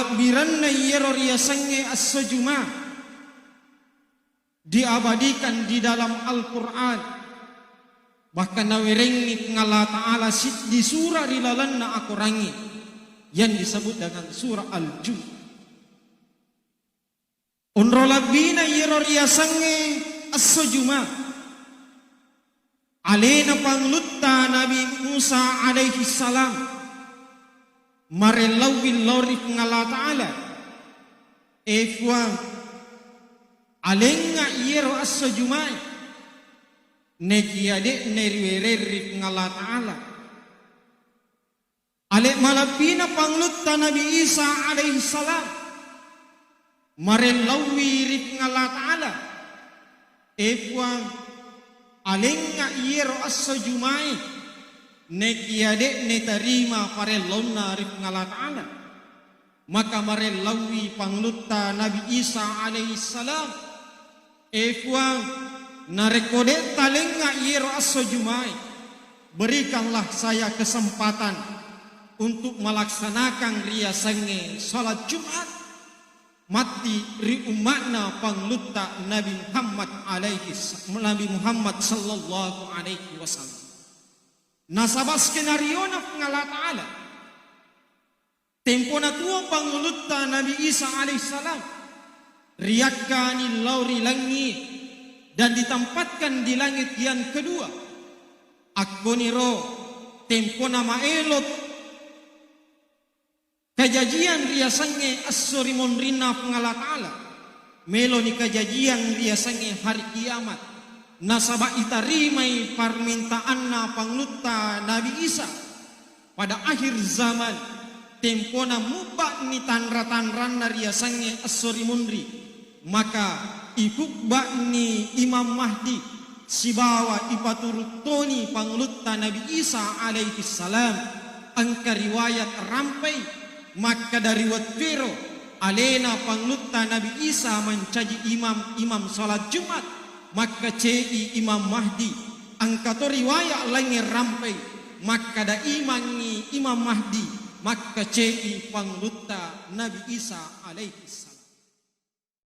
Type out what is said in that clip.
malakbiran na yero riyasange as-sujuma diabadikan di dalam Al-Quran. Bahkan nawirengi ngala ta'ala di surah rilalan na aku rangi yang disebut dengan surah Al-Jumu'ah. Unro labina yero riyasange as-sujuma alena panglutta Nabi Musa alaihi salam marelawil lori ngala ta'ala efwa alenga yero as-sujuma negiade neriwereri ngala ta'ala ale malapina panglutta Nabi Isa alaihi salam marelawi rik ngala ta'ala efwa alenga yero as-sujumai nekiade netarima parelonna rik ngala ta'ala. Maka marelawi panglutta Nabi Isa alaihi salam efwa narekode talenga yero as-sujumai, berikanlah saya kesempatan untuk melaksanakan riasange salat Jumat mati ri umatna panglutta Nabi Muhammad sallallahu alaihi wasallam. Nasabah skenario na ngala ta'ala tempo na tuwa panglutta Nabi Isa alaihi salam riakani lauri langit dan ditempatkan di langit yang kedua. Akoniro tempo na maelot kajajian riasange as-surimun rina pengala ta'ala melo ni kajajian riasange hari kiamat. Nasabah itarimai permintaan na panglutta Nabi Isa pada akhir zaman tempo na mubak ni tanra-tanran na riasange as-surimun ri, maka ibukba ni Imam Mahdi sibawa ipaturutoni panglutta Nabi Isa alaihi salam angka riwayat rampai. Maka dari watwero alena panglutta Nabi Isa mencaji imam salat Jumat, maka cei Imam Mahdi angkato riwayat lain rampai, maka da imangi Imam Mahdi maka cei panglutta Nabi Isa alaihi salam.